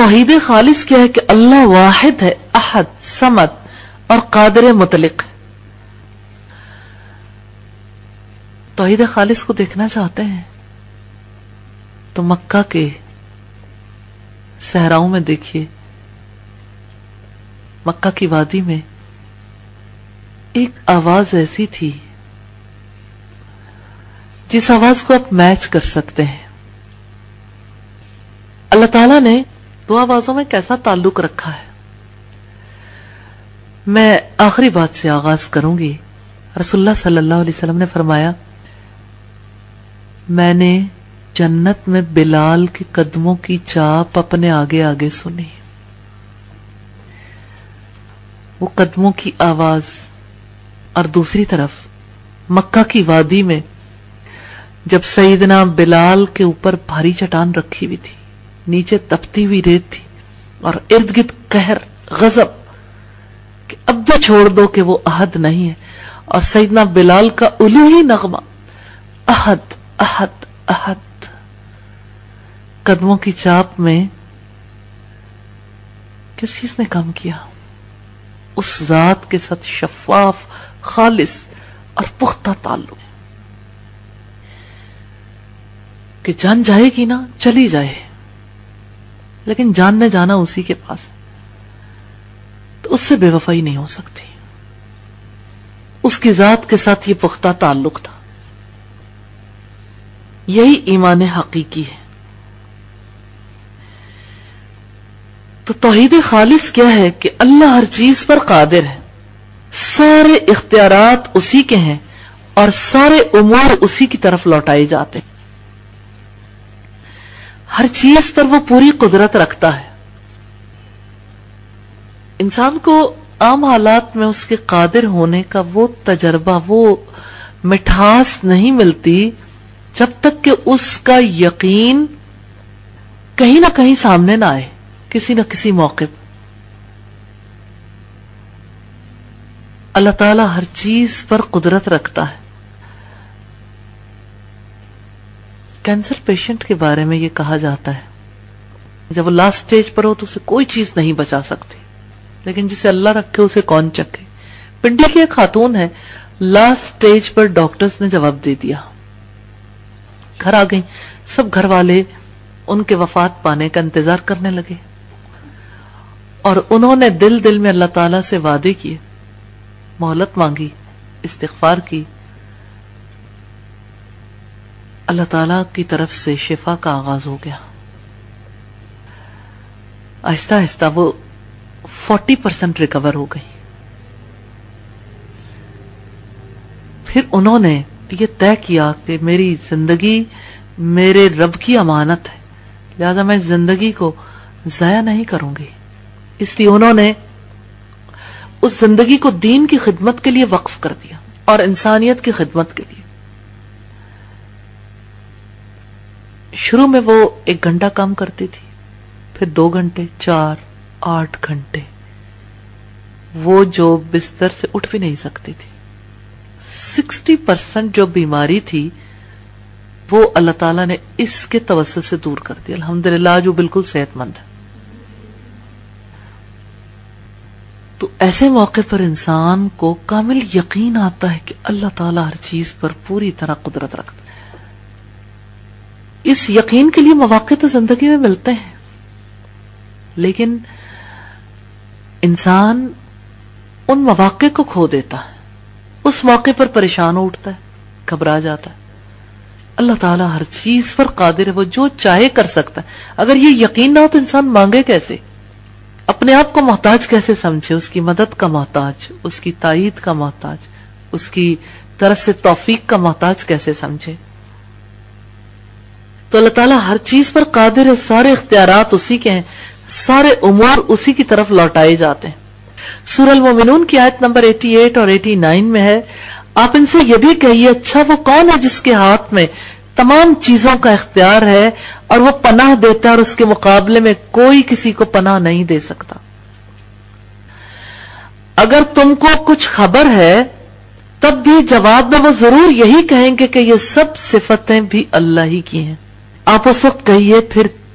توحید خالص کیا ہے کہ اللہ واحد ہے، احد، صمد اور قادر مطلق ہے۔ توحید خالص کو دیکھنا چاہتے ہیں تو مکہ کے صحراؤں میں دیکھیے، مکہ کی وادی میں ایک آواز ایسی تھی جس آواز کو آپ میچ کر سکتے ہیں۔ اللہ تعالیٰ نے دو آوازوں میں کیسا تعلق رکھا ہے۔ میں آخری بات سے آغاز کروں گی۔ رسول اللہ صلی اللہ علیہ وسلم نے فرمایا، میں نے جنت میں بلال کے قدموں کی چاپ اپنے آگے آگے سنی، وہ قدموں کی آواز۔ اور دوسری طرف مکہ کی وادی میں جب سیدنا بلال کے اوپر بھاری چٹان رکھی ہوئی تھی، نیچے تپتی ہوئی ریت تھی اور ارد گرد قہر، غضب کہ اب بھی چھوڑ دو کہ وہ احد نہیں ہے، اور سیدنا بلال کا الوہی نغمہ احد احد احد، قدموں کی چاپ میں کس چیز نے کام کیا؟ اس ذات کے ساتھ شفاف، خالص اور پختہ تعلق کہ جان جائے گی نا چلی جائے، لیکن جان نے جانا اسی کے پاس، تو اس سے بے وفائی نہیں ہو سکتی۔ اس کی ذات کے ساتھ یہ پختہ تعلق تھا۔ یہی ایمان حقیقی ہے۔ تو توحید خالص کیا ہے کہ اللہ ہر چیز پر قادر ہے، سارے اختیارات اسی کے ہیں اور سارے امور اسی کی طرف لوٹائے جاتے ہیں۔ ہر چیز پر وہ پوری قدرت رکھتا ہے۔ انسان کو عام حالات میں اس کے قادر ہونے کا وہ تجربہ، وہ مٹھاس نہیں ملتی جب تک کہ اس کا یقین کہیں نہ کہیں سامنے نہ آئے، کسی نہ کسی موقع پر۔ اللہ تعالیٰ ہر چیز پر قدرت رکھتا ہے۔ کینسر پیشنٹ کے بارے میں یہ کہا جاتا ہے جب وہ لاسٹ سٹیج پر ہو تو اسے کوئی چیز نہیں بچا سکتی، لیکن جسے اللہ رکھے اسے کون چکے۔ پنڈی کی ایک خاتون ہے، لاسٹ سٹیج پر ڈاکٹرز نے جواب دے دیا، گھر آ گئی، سب گھر والے ان کے وفات پانے کا انتظار کرنے لگے، اور انہوں نے دل دل میں اللہ تعالیٰ سے وعدے کیے، مہلت مانگی، استغفار کی۔ اللہ تعالیٰ کی طرف سے شفا کا آغاز ہو گیا۔ آہستہ آہستہ وہ 40% ریکور ہو گئی۔ پھر انہوں نے یہ طے کیا کہ میری زندگی میرے رب کی امانت ہے، لہذا میں زندگی کو ضائع نہیں کروں گی۔ اس لیے انہوں نے اس زندگی کو دین کی خدمت کے لیے وقف کر دیا اور انسانیت کی خدمت کے لیے۔ شروع میں وہ 1 گھنٹہ کام کرتی تھی، پھر 2 گھنٹے، 4، 8 گھنٹے، وہ جو بستر سے اٹھ بھی نہیں سکتی تھی۔ 60% جو بیماری تھی وہ اللہ تعالیٰ نے اس کے توسط سے دور کر دی۔ الحمدللہ آج وہ بالکل صحت مند ہے۔ تو ایسے موقع پر انسان کو کامل یقین آتا ہے کہ اللہ تعالیٰ ہر چیز پر پوری طرح قدرت رکھتا ہے۔ اس یقین کے لیے مواقع تو زندگی میں ملتے ہیں، لیکن انسان ان مواقع کو کھو دیتا ہے، اس موقع پر پریشان ہو اٹھتا ہے، گھبرا جاتا ہے۔ اللہ تعالیٰ ہر چیز پر قادر ہے، وہ جو چاہے کر سکتا ہے۔ اگر یہ یقین نہ ہو تو انسان مانگے کیسے، اپنے آپ کو محتاج کیسے سمجھے، اس کی مدد کا محتاج، اس کی تائید کا محتاج، اس کی طرف سے توفیق کا محتاج کیسے سمجھے۔ تو اللہ تعالیٰ ہر چیز پر قادر ہے، سارے اختیارات اسی کے ہیں، سارے امور اسی کی طرف لوٹائے جاتے ہیں۔ سورہ المومنون کی آیت نمبر 88 اور 89 میں ہے، آپ ان سے یہ بھی کہیے، اچھا وہ کون ہے جس کے ہاتھ میں تمام چیزوں کا اختیار ہے اور وہ پناہ دیتا ہے اور اس کے مقابلے میں کوئی کسی کو پناہ نہیں دے سکتا۔ اگر تم کو کچھ خبر ہے تب بھی جواب میں وہ ضرور یہی کہیں گے کہ یہ سب صفتیں بھی اللہ ہی کی ہیں۔ آپ اس وقت کہیے، پھر